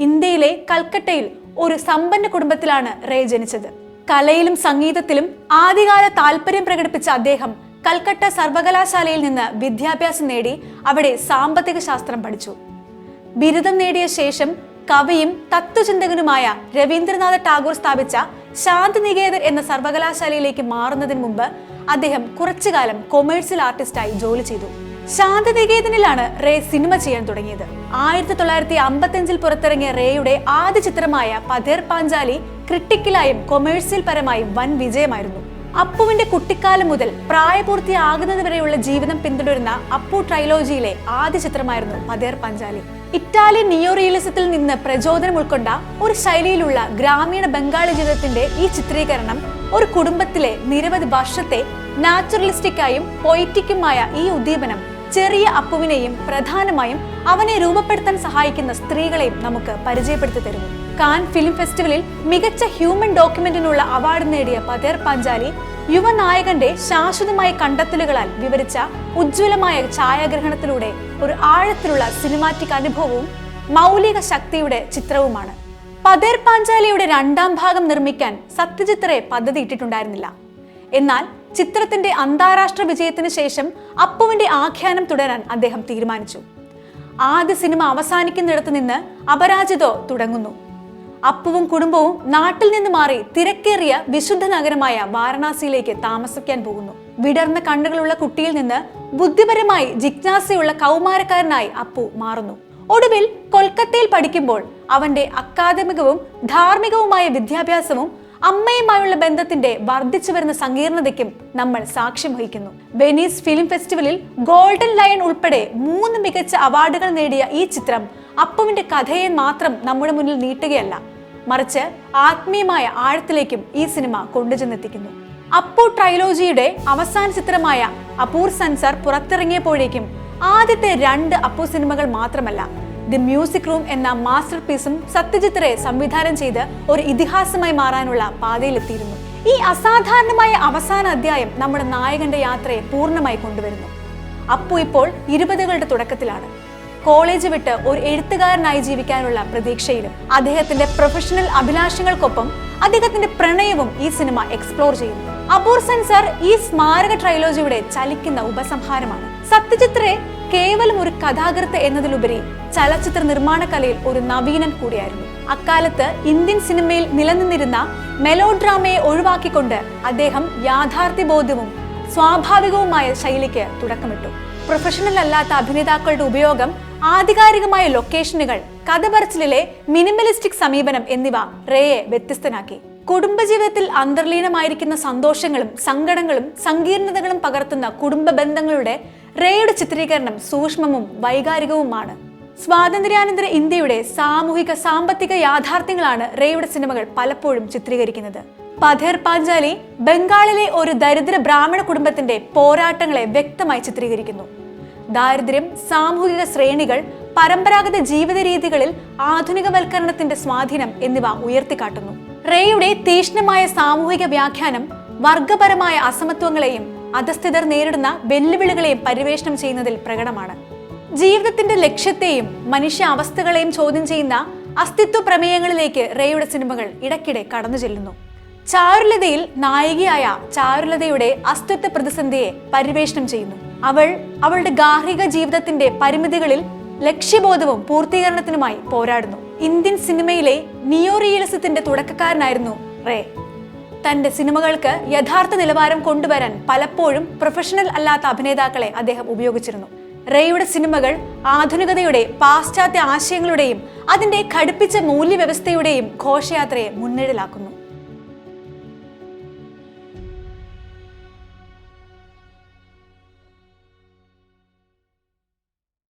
ഇന്ത്യയിലെ കൽക്കട്ടയിൽ ഒരു സമ്പന്ന കുടുംബത്തിലാണ് റേ ജനിച്ചത്. കലയിലും സംഗീതത്തിലും ആദ്യകാല താല്പര്യം പ്രകടിപ്പിച്ച അദ്ദേഹം കൽക്കട്ട സർവകലാശാലയിൽ നിന്ന് വിദ്യാഭ്യാസം നേടി അവിടെ സാമ്പത്തിക ശാസ്ത്രം പഠിച്ചു. ബിരുദം നേടിയ ശേഷം കവിയും തത്വചിന്തകനുമായ രവീന്ദ്രനാഥ ടാഗോർ സ്ഥാപിച്ച ശാന്തിനികേതൻ എന്ന സർവകലാശാലയിലേക്ക് മാറുന്നതിന് മുമ്പ് അദ്ദേഹം കുറച്ചുകാലം കൊമേഴ്സ്യൽ ആർട്ടിസ്റ്റായി ജോലി ചെയ്തു. ശാന്തിനികേതനിലാണ് റേ സിനിമ ചെയ്യാൻ തുടങ്ങിയത്. 1955 പുറത്തിറങ്ങിയ റേയുടെ ആദ്യ ചിത്രമായ പഥേർ പാഞ്ചാലി ക്രിട്ടിക്കലായും കൊമേഴ്സ്യൽ പരമായും വൻ വിജയമായിരുന്നു. അപ്പുവിന്റെ കുട്ടിക്കാലം മുതൽ പ്രായപൂർത്തിയാകുന്നത് വരെയുള്ള ജീവിതം പിന്തുടരുന്ന അപ്പു ട്രൈലോജിയിലെ ആദ്യ ചിത്രമായിരുന്നു പഥേർ പാഞ്ചാലി. ഇറ്റാലിയൻ നിയോ റിയലിസത്തിൽ നിന്ന് പ്രചോദനം ഉൾക്കൊണ്ട ഒരു ശൈലിയിലുള്ള ഗ്രാമീണ ബംഗാളി ജീവിതത്തിന്റെ ഈ ചിത്രീകരണം ഒരു കുടുംബത്തിലെ നിരവധി വർഷത്തെ നാച്ചുറലിസ്റ്റിക്കായും പൊയറ്റിക്കുമായ ഈ ഉദ്ദീപനം ചെറിയ അപ്പുവിനെയും പ്രധാനമായും അവനെ രൂപപ്പെടുത്താൻ സഹായിക്കുന്ന സ്ത്രീകളെയും നമുക്ക് പരിചയപ്പെടുത്തി തരുന്നു. കാൻ ഫിലിം ഫെസ്റ്റിവലിൽ മികച്ച ഹ്യൂമൻ ഡോക്യുമെന്റിനുള്ള അവാർഡ് നേടിയ പഥേർ പാഞ്ചാലി യുവനായകന്റെ ശാശ്വതമായ കണ്ടെത്തലുകളാൽ വിവരിച്ച ഉജ്ജ്വലമായ ഛായാഗ്രഹണത്തിലൂടെ ഒരു ആഴത്തിലുള്ള സിനിമാറ്റിക് അനുഭവവും മൗലിക ശക്തിയുടെ ചിത്രവുമാണ്. പഥേർ പാഞ്ചാലിയുടെ രണ്ടാം ഭാഗം നിർമ്മിക്കാൻ സത്യജിത് റേ പദ്ധതി ഇട്ടിട്ടുണ്ടായിരുന്നില്ല. എന്നാൽ ചിത്രത്തിന്റെ അന്താരാഷ്ട്ര വിജയത്തിന് ശേഷം അപ്പുവിന്റെ ആഖ്യാനം തുടരാൻ അദ്ദേഹം തീരുമാനിച്ചു. ആദ്യ സിനിമ അവസാനിക്കുന്നിടത്ത് നിന്ന് അപരാജിതോ തുടങ്ങുന്നു. അപ്പുവും കുടുംബവും നാട്ടിൽ നിന്ന് മാറി തിരക്കേറിയ വിശുദ്ധ നഗരമായ വാരണാസിയിലേക്ക് താമസിക്കാൻ പോകുന്നു. വിടർന്ന കണ്ണുകളുള്ള കുട്ടിയിൽ നിന്ന് ബുദ്ധിപരമായി ജിജ്ഞാസയുള്ള കൗമാരക്കാരനായി അപ്പു മാറുന്നു. ഒടുവിൽ കൊൽക്കത്തയിൽ പഠിക്കുമ്പോൾ അവന്റെ അക്കാദമികവും ധാർമ്മികവുമായ വിദ്യാഭ്യാസവും അമ്മയുമായുള്ള ബന്ധത്തിന്റെ വർദ്ധിച്ചു വരുന്ന സങ്കീർണതയ്ക്കും നമ്മൾ സാക്ഷ്യം വഹിക്കുന്നു. വെനീസ് ഫിലിം ഫെസ്റ്റിവലിൽ ഗോൾഡൻ ലയൺ ഉൾപ്പെടെ 3 മികച്ച അവാർഡുകൾ നേടിയ ഈ ചിത്രം അപ്പുവിന്റെ കഥയെ മാത്രം നമ്മുടെ മുന്നിൽ നീട്ടുകയല്ല, മറിച്ച് ആത്മീയമായ ആഴത്തിലേക്കും ഈ സിനിമ കൊണ്ടുചെന്നെത്തിക്കുന്നു. അപ്പു ട്രൈലോജിയുടെ അവസാന ചിത്രമായ അപൂർ സൻസാർ പുറത്തിറങ്ങിയപ്പോഴേക്കും ആദ്യത്തെ 2 അപ്പു സിനിമകൾ മാത്രമല്ല, ദി മ്യൂസിക് റൂം എന്ന മാസ്റ്റർ പീസും സത്യജിത് റേ സംവിധാനം ചെയ്ത് ഒരു ഇതിഹാസമായി മാറാനുള്ള പാതയിലെത്തിയിരുന്നു. ഈ അസാധാരണമായ അവസാന അധ്യായം നമ്മുടെ നായകന്റെ യാത്രയെ പൂർണ്ണമായി കൊണ്ടുവരുന്നു. അപ്പു ഇപ്പോൾ 20കളുടെ തുടക്കത്തിലാണ്. കോളേജ് വിട്ട് ഒരു എഴുത്തുകാരനായി ജീവിക്കാനുള്ള പ്രതീക്ഷയിലും അദ്ദേഹത്തിന്റെ പ്രൊഫഷണൽ അഭിലാഷങ്ങൾക്കൊപ്പം അദ്ദേഹത്തിന്റെ പ്രണയവും ഈ സിനിമ എക്സ്പ്ലോർ ചെയ്യുന്നു. അപൂർ സൻസാർ ഈ സ്മാരക ട്രൈലോജിയുടെ ചലിക്കുന്ന ഉപസംഹാരമാണ്. സത്യജിത് റേ കേവലം ഒരു കഥാകൃത്ത് എന്നതിലുപരി ചലച്ചിത്ര നിർമ്മാണ കലയിൽ ഒരു നവീനൻ കൂടിയായിരുന്നു. അക്കാലത്ത് ഇന്ത്യൻ സിനിമയിൽ നിലനിന്നിരുന്ന മെലോഡ്രാമയെ ഒഴിവാക്കിക്കൊണ്ട് അദ്ദേഹം യാഥാർത്ഥ്യബോധവും സ്വാഭാവികവുമായ ശൈലിക്ക് തുടക്കമിട്ടു. പ്രൊഫഷണൽ അല്ലാത്ത അഭിനേതാക്കളുടെ ഉപയോഗം, ആധികാരികമായ ലൊക്കേഷനുകൾ, കഥ പറച്ചിലിലെ മിനിമലിസ്റ്റിക് സമീപനം എന്നിവ റേയെ വ്യത്യസ്തനാക്കി. കുടുംബജീവിതത്തിൽ അന്തർലീനമായിരിക്കുന്ന സന്തോഷങ്ങളും സങ്കടങ്ങളും സങ്കീർണതകളും പകർത്തുന്ന കുടുംബ ബന്ധങ്ങളുടെ റേയുടെ ചിത്രീകരണം സൂക്ഷ്മവും വൈകാരികവുമാണ്. സ്വാതന്ത്ര്യാനന്തര ഇന്ത്യയുടെ സാമൂഹിക സാമ്പത്തിക യാഥാർത്ഥ്യങ്ങളാണ് റേയുടെ സിനിമകൾ പലപ്പോഴും ചിത്രീകരിക്കുന്നത്. പഥേർ പാഞ്ചാലി ബംഗാളിലെ ഒരു ദരിദ്ര ബ്രാഹ്മണ കുടുംബത്തിന്റെ പോരാട്ടങ്ങളെ വ്യക്തമായി ചിത്രീകരിക്കുന്നു. ദാരിദ്ര്യം, സാമൂഹിക ശ്രേണികൾ, പരമ്പരാഗത ജീവിത രീതികളിൽ ആധുനികവൽക്കരണത്തിന്റെ സ്വാധീനം എന്നിവ ഉയർത്തിക്കാട്ടുന്നു. റേയുടെ തീക്ഷ്ണമായ സാമൂഹിക വ്യാഖ്യാനം വർഗപരമായ അസമത്വങ്ങളെയും അധസ്ഥിതർ നേരിടുന്ന വെല്ലുവിളികളെയും പരിവേഷണം ചെയ്യുന്നതിൽ പ്രകടമാണ്. ജീവിതത്തിന്റെ ലക്ഷ്യത്തെയും മനുഷ്യ അവസ്ഥകളെയും ചോദ്യം ചെയ്യുന്ന അസ്തിത്വ പ്രമേയങ്ങളിലേക്ക് റേയുടെ സിനിമകൾ ഇടയ്ക്കിടെ കടന്നു ചെല്ലുന്നു. ചാരുലതയിൽ നായികയായ ചാരുലതയുടെ അസ്തിത്വ പ്രതിസന്ധിയെ പരിവേഷണം ചെയ്യുന്നു. അവൾ അവളുടെ ഗാർഹിക ജീവിതത്തിന്റെ പരിമിതികളിൽ ലക്ഷ്യബോധവും പൂർത്തീകരണത്തിനുമായി പോരാടുന്നു. ഇന്ത്യൻ സിനിമയിലെ നിയോ റിയലിസത്തിന്റെ തുടക്കക്കാരനായിരുന്നു റേ. തന്റെ സിനിമകൾക്ക് യഥാർത്ഥ നിലവാരം കൊണ്ടുവരാൻ പലപ്പോഴും പ്രൊഫഷണൽ അല്ലാത്ത അഭിനേതാക്കളെ അദ്ദേഹം ഉപയോഗിച്ചിരുന്നു. റേയുടെ സിനിമകൾ ആധുനികതയുടെ, പാശ്ചാത്യ ആശയങ്ങളുടെയും അതിന്റെ ഘടിപ്പിച്ച മൂല്യവ്യവസ്ഥയുടെയും ഘോഷയാത്രയെ മുൻനിഴലാക്കുന്നു.